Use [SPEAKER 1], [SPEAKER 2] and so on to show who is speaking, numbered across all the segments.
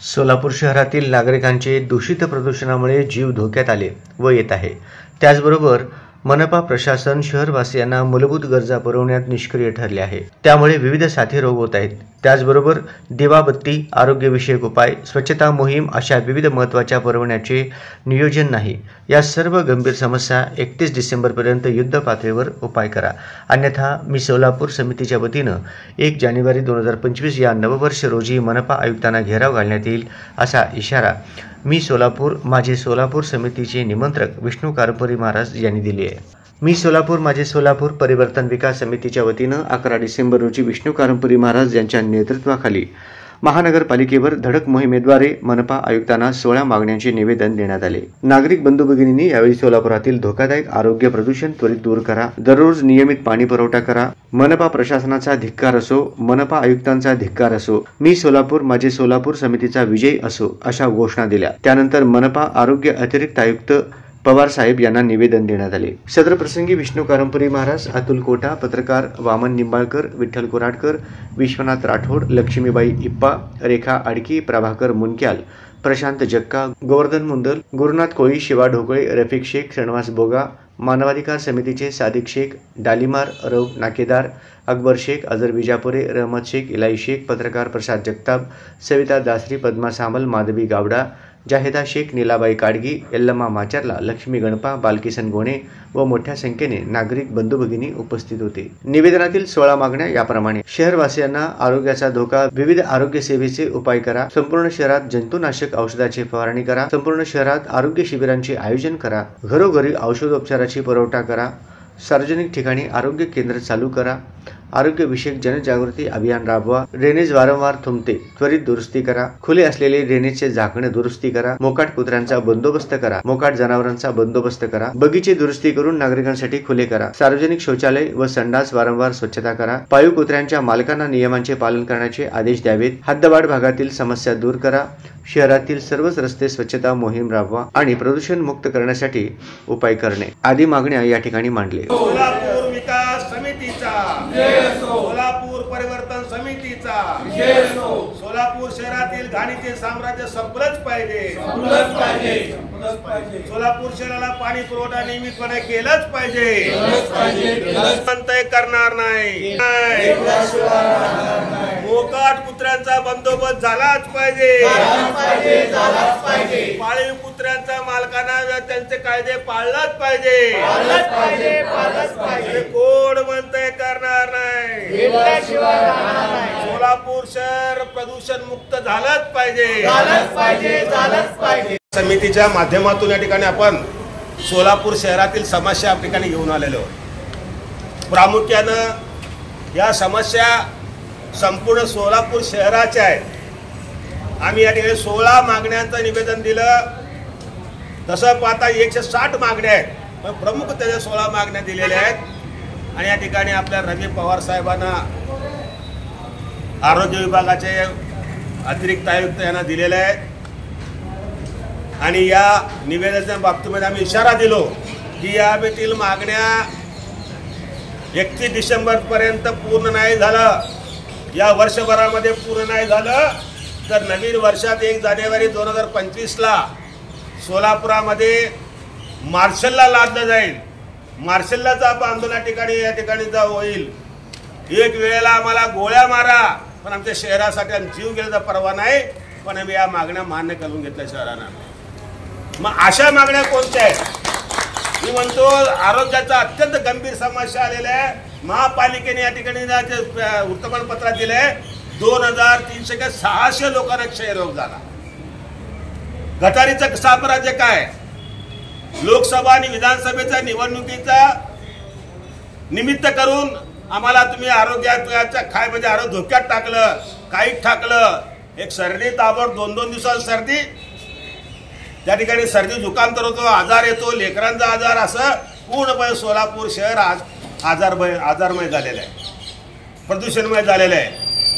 [SPEAKER 1] सोलापूर शहरातील नागरिकांचे दूषित प्रदूषणामुळे जीव धोक्यात आले व येत आहे। त्याचबरोबर मनपा प्रशासन शहरवासियांना मूलभूत गरजा पुरवण्यात निष्क्रिय ठरले आहे। त्यामुळे विविध साथी रोग होत आहेत। त्याचबरोबर दिवाबत्ती, आरोग्यविषयक उपाय, स्वच्छता मोहीम अशा विविध महत्त्वाच्या पुरवण्याचे नियोजन नाही। या सर्व गंभीर समस्या 31 डिसेंबरपर्यंत युद्ध पातळीवर उपाय करा, अन्यथा मी सोलापूर समितीच्या वतीनं 1 जानेवारी 2025 या नववर्ष रोजी मनपा आयुक्तांना घेराव घालण्यात येईल, असा इशारा मी सोलापूर माझे सोलापूर समितीचे निमंत्रक विष्णू कारंपुरी महाराज यांनी दिली आहे। मी सोलापूर माझे सोलापूर परिवर्तन विकास समितीच्या वतीनं 11 डिसेंबर रोजी विष्णू कारंपुरी महाराज यांच्या नेतृत्वाखाली महानगरपालिकेवर धडक मोहिमेद्वारे मनपा आयुक्तांना 16 मागण्यांचे निवेदन देण्यात आले। नागरिक बंधू भगिनींनी यावेळी सोलापुरातील धोकादायक आरोग्य प्रदूषण त्वरित दूर करा, दररोज नियमित पाणी पुरवठा करा, मनपा प्रशासनाचा धिक्कार असो, मनपा आयुक्तांचा धिक्कार असो, मी सोलापूर माझे सोलापूर समितीचा विजय असो, अशा घोषणा दिल्या। त्यानंतर मनपा आरोग्य अतिरिक्त आयुक्त पवार साहेब यांना निवेदन देण्यात आले। सदर प्रसंगी विष्णू कारंपुरी महाराज, अतुल कोटा, पत्रकार वामन निंबाळकर, विठ्ठल कोराटकर, विश्वनाथ राठोड, लक्ष्मीबाई इप्पा, रेखा आडकी, प्रभाकर मुनक्याल, प्रशांत जक्का, गोवर्धन मुंदल, गुरुनाथ कोळी, शिवा ढोकळे, रफिक शेख, श्रीनिवास बोगा, मानवाधिकार समितीचे सादिक शेख, डालीमार, रौफ नाकेदार, अकबर शेख, अजर विजापुरे, रहमत शेख, इलाई शेख, पत्रकार प्रसाद जगताप, सविता दासरी, पद्मा सामल, माधवी गावडा, जाहिदा शेख, नीलाबाई काडगी, यल्लम्मा माचरला, लक्ष्मी गणपा, बालकिसन गोणे व मोठ्या संख्येने नागरिक बंधू भगिनी उपस्थित होते। निवेदनातील 16 मागण्या याप्रमाणे: शहरवासियांना आरोग्याचा धोका, विविध आरोग्य सेवेचे उपाय करा, संपूर्ण शहरात जंतुनाशक औषधाची फवारणी करा, संपूर्ण शहरात आरोग्य शिबिरांचे आयोजन करा, घरोघरी औषधोपचाराची पुरवठा करा, सार्वजनिक ठिकाणी आरोग्य केंद्र चालू करा, आरोग्य विषयक जनजागृती अभियान राबवा, ड्रेनेज वारंवार तुंबते त्वरित दुरुस्ती करा, खुले असलेले ड्रेनेजचे झाकणे दुरुस्ती करा, मोकाट कुत्र्यांचा बंदोबस्त करा, मोकाट जनावरांचा बंदोबस्त करा, बगीचे दुरुस्ती करून नागरिकांसाठी खुले करा, सार्वजनिक शौचालय व संडास वारंवार स्वच्छता करा, पाळीव कुत्र्यांच्या मालकांना नियमांचे पालन करण्याचे आदेश द्यावेत, हद्दवाढ भागातील समस्या दूर करा, शहरातील सर्वच रस्ते स्वच्छता मोहीम राबवा आणि प्रदूषण मुक्त करण्यासाठी उपाय करणे आदी मागण्या या ठिकाणी मांडले।
[SPEAKER 2] सोलापूर विकास समितीचा, सोलापूर परिवर्तन समितीचा, सोलापूर शहरातील घाणीचे साम्राज्य संपलंच पाहिजे, सोलापूर शहराला पाणी पुरवठा नियमितपणे केलंच पाहिजे, म्हणतंय करणार नाही, मोकाट कुत्र्यांचा बंदोबस्त झालाच पाहिजे, पाळीव कुत्र्यांचा मालकांना त्यांचे कायदे पाळलाच पाहिजे, कोण म्हणतंय करणार नाही, सोलापूर शहर प्रदूषण मुक्त झालंच पाहिजे। समितीच्या माध्यमातून या ठिकाणी आपण सोलापूर शहरातील समस्या या ठिकाणी घेऊन आलेलो। प्रामुख्यानं या समस्या संपूर्ण सोलापूर शहराच्या आहेत। आम्ही या ठिकाणी 16 मागण्यांचं निवेदन दिलं। तसं पाहता 160 मागण्या आहेत, पण प्रमुख त्याच्या 16 मागण्या दिलेल्या आहेत। आणि या ठिकाणी आपल्या रवी पवार साहेबांना, आरोग्य विभागाचे अतिरिक्त आयुक्त यांना दिलेले आहेत। आणि या निवेदनाच्या बाबतीमध्ये आम्ही इशारा दिलो की यातील मागण्या 31 डिसेंबरपर्यंत पूर्ण नाही झालं, या वर्षभरामध्ये पूर्ण नाही झालं तर नवीन वर्षात 1 जानेवारी 2025ला सोलापुरामध्ये मार्शलला लादलं जाईल। मार्शललाचं आंदोलन या ठिकाणी होईल। एक वेळेला आम्हाला गोळ्या मारा, पण आमच्या शहरासाठी जीव गेल्याचा परवा नाही, पण आम्ही या मागण्या मान्य करून घेतल्या शहरानं। मग अशा मागण्या कोणत्या आहेत? मी म्हणतो आरोग्याचा अत्यंत गंभीर समस्या आलेल्या आहे। महापालिकेने या ठिकाणी वृत्तपत्रात दिले 2300 लोकांना क्षयरोग झाला। गटारीचं साम्राज्य काय? लोकसभा आणि विधानसभेच्या निवडणुकीचा निमित्त करून आम्हाला तुम्ही आरोग्याच्या म्हणजे आरोग्य धोक्यात टाकलं, काही टाकलं। एक सर्दी ताबड 2-2 दिवसात सर्दी, त्या ठिकाणी सर्दी जुकाम तर होतो, आजार येतो, लेकरांचा आजार, असं पूर्णपणे सोलापूर शहर आज आजारमय झालेलं आहे, प्रदूषणमय झालेलं आहे।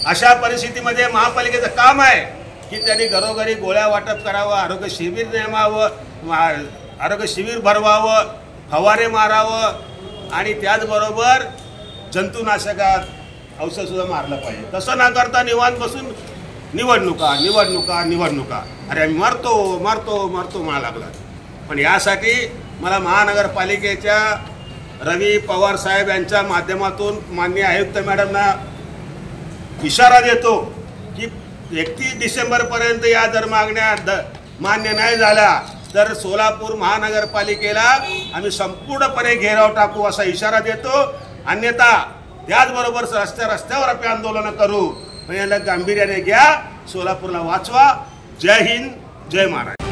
[SPEAKER 2] अशा परिस्थितीमध्ये महापालिकेचं काम आहे की त्यांनी घरोघरी गोळ्या वाटप करावं, आरोग्य शिबिर नेमावं, आरोग्य शिबिर भरवावं, फवारे मारावं आणि त्याचबरोबर जंतुनाशकात औषध सुद्धा मारलं पाहिजे। तसं न करता निवांत बसून निवडणुका निवडणुका निवडणुका, अरे आम्ही मरतो मरतो मरतो म्हणा लागला. पण यासाठी मला महानगरपालिकेच्या रवी पवार साहेब यांच्या माध्यमातून माननीय आयुक्त मॅडमना इशारा देतो की 31 डिसेंबरपर्यंत या जर मागण्या मान्य नाही झाल्या तर सोलापूर महानगरपालिकेला आम्ही संपूर्णपणे घेराव टाकू असा इशारा देतो. अन्यथा त्याचबरोबर रस्त्यावर आम्ही आंदोलन करू. याला गांभीर्याने घ्या, सोलापूरला वाचवा. जय हिंद, जय महाराष्ट्र.